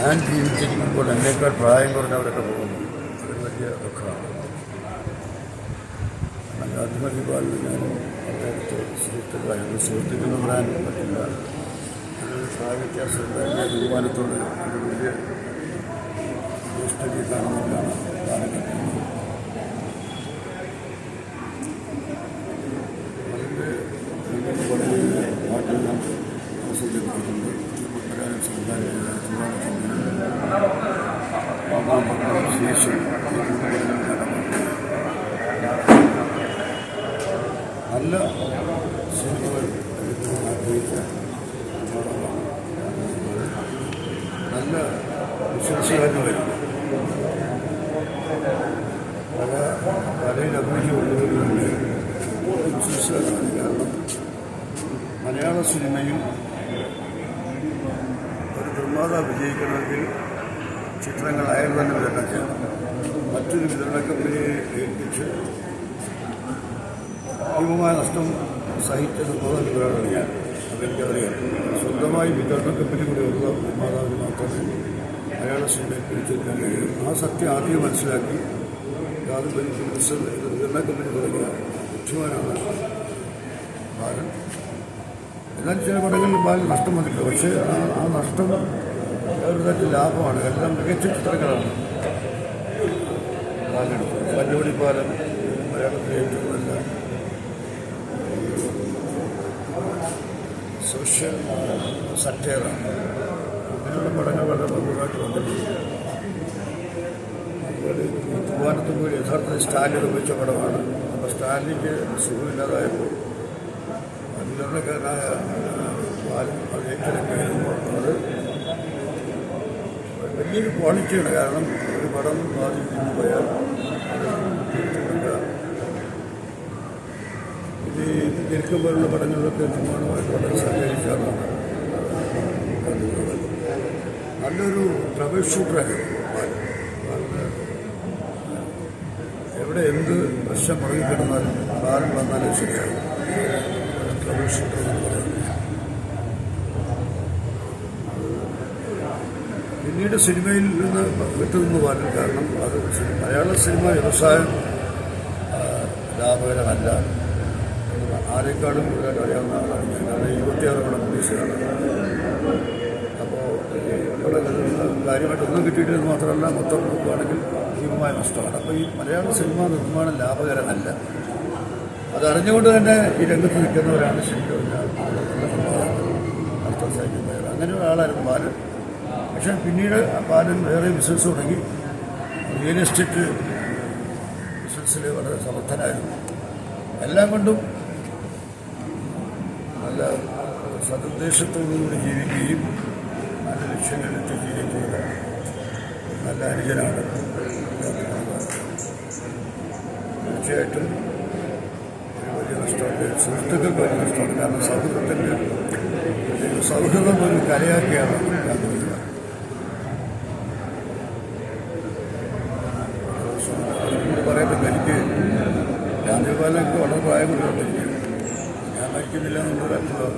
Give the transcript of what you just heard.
ഞാൻ ജീവിച്ചിരിക്കുമ്പോൾ എന്നേക്കാൾ പ്രായം കുറഞ്ഞവരൊക്കെ പോകുന്നു. അതൊരു വലിയ ദുഃഖമാണ്. ആത്മഹത്യപാലിൽ ഞാനും അദ്ദേഹത്തെ സുഹൃത്തുക്കളെന്ന് പറയാൻ പറ്റില്ല. ഒരു പ്രായവ്യത്യാസം വലിയ തീരുമാനത്തോട് ഒരു വലിയ ജ്യേഷ്ഠതയെ കാണുന്നതിലാണ് കാലഘട്ടം. അതിൻ്റെ വളരെ പാട്ടിൽ നാം ആസ്വദിച്ചിട്ടുണ്ട്. മലയാളം ശേഷം നല്ല സിനിമകൾ ആഗ്രഹിച്ച നല്ല വിശ്വാസികാരന് വരും. കലയിൽ അഭിനയിച്ചുകൊണ്ടുവരുന്നുണ്ട് വിശ്വാസികാരാണ്. കാരണം മലയാള സിനിമയിൽ ഒരു നിർമ്മാതാവ് വിജയിക്കണമെങ്കിൽ ചിത്രങ്ങൾ അയാൾ തന്നെ വിതരണം ചെയ്യണം. മറ്റൊരു വിതരണ കമ്പനിയെ ഏൽപ്പിച്ച് ഭീമമായ നഷ്ടം സഹിച്ചത് ബോധമുള്ളവരാണ് ഞാൻ. അതെനിക്കറിയാം. സ്വന്തമായി വിതരണ കമ്പനി കൂടെയുള്ള നിർമ്മാതാവിന് മാത്രമേ മലയാള സിനിമയിൽ പിടിച്ചെടുക്കാൻ കഴിയും. ആ സത്യം ആദ്യം മനസ്സിലാക്കി യാതൊരു വിതരണ കമ്പനി തുടങ്ങിയ ബുദ്ധിമാനാണ് ബാലൻ. എന്നാൽ ചില പടങ്ങളിൽ ബാലൻ നഷ്ടം വന്നില്ല. പക്ഷേ ആ നഷ്ടം ഒരു തരത്തിൽ ലാഭമാണ്. എല്ലാം മികച്ച ചിത്രങ്ങളാണ് ബാലെടുത്തത്. പഞ്ചവടിപ്പാലം മലയാളത്തിലെ ഏറ്റവും നല്ല സോഷ്യൽ സറ്റയറാണ്. അങ്ങനെയുള്ള പടങ്ങൾ വളരെ നന്നായിട്ട് വന്നിട്ടുണ്ട്. അതുപോലെ തൂവാനത്തും കൂടി യഥാർത്ഥത്തിൽ സ്റ്റാലിൻ നിർമ്മിച്ച പടമാണ്. അപ്പോൾ സ്റ്റാലിനിക്ക് സുഖമില്ലാതായപ്പോൾ വിതരണക്കാരനായ ബാലൻ അത് ഏറ്റെടുക്കുകയായിരുന്നു. അത് വലിയൊരു ക്വാളിറ്റിയാണ്. കാരണം ഒരു പടം ബാധിക്കുന്നു പോയാൽ ഇനി ദീർഘം പോലുള്ള പടങ്ങളിലൊക്കെ നിർമ്മാണമായിട്ട് വളരെ സഹകരിച്ചാണ്. നല്ലൊരു ട്രബിൾ ഷൂട്ടറായിരുന്നു ബാലൻ. എവിടെ എന്ത് പ്രശ്നം മുടങ്ങിക്കിടന്നാലും ബാലൻ വന്നാലും ശരിയാകും. ട്രബിൾ ഷൂട്ടർ എന്ന് പറയുന്നത്. പിന്നീട് സിനിമയിൽ നിന്ന് വിട്ടുനിന്ന് ബാലൻ. കാരണം അത് മലയാള സിനിമ വ്യവസായം ലാഭകരമല്ല. ആരെക്കാളും കൂടുതൽ അറിയാവുന്ന ആളാണ് ഞാൻ. കാരണം 26 പടം പ്രതീക്ഷയാണ്. അപ്പോൾ ഇവിടെ കാര്യമായിട്ടൊന്നും കിട്ടിയിട്ടെന്ന് മാത്രമല്ല, മൊത്തം നോക്കുകയാണെങ്കിൽ ഭീമമായ നഷ്ടമാണ്. അപ്പോൾ ഈ മലയാള സിനിമ നിർമ്മാണം ലാഭകരമല്ല. അതറിഞ്ഞുകൊണ്ട് തന്നെ ഈ രംഗത്ത് നിൽക്കുന്നവരാണ് ശരിക്കും അർത്ഥം സഹിക്കുന്നവർ. അങ്ങനെ ഒരാളായിരുന്നു ബാലൻ. പക്ഷേ പിന്നീട് ബാലൻ വേറെ ബിസിനസ് തുടങ്ങി. റിയൽ എസ്റ്റേറ്റ് ബിസിനസ്സിൽ വളരെ സമർത്ഥനായിരുന്നു. എല്ലാം കൊണ്ടും നല്ല സതുദ്ദേശത്തോടുകൂടി ജീവിക്കുകയും നല്ല ലക്ഷ്യങ്ങളിലെത്തുകയും ചെയ്ത നല്ല അനുജനാണ്. തീർച്ചയായിട്ടും ഒരു വലിയ നഷ്ടമുണ്ട്. സുഹൃത്തുക്കൾക്ക് വലിയ നഷ്ടമുണ്ട്. കാരണം സൗഹൃദം ഒരു കലയാക്കിയാണ് ഞാൻ തോന്നുന്നത്. പറയുമ്പോൾ എനിക്ക് ഗാന്ധിപാലൊക്കെ വളരെ പ്രായം കൊണ്ടുകൊണ്ടിരിക്കുകയാണ്. ഞാൻ മരിക്കുന്നില്ല എന്നുള്ളൊരു അർത്ഥം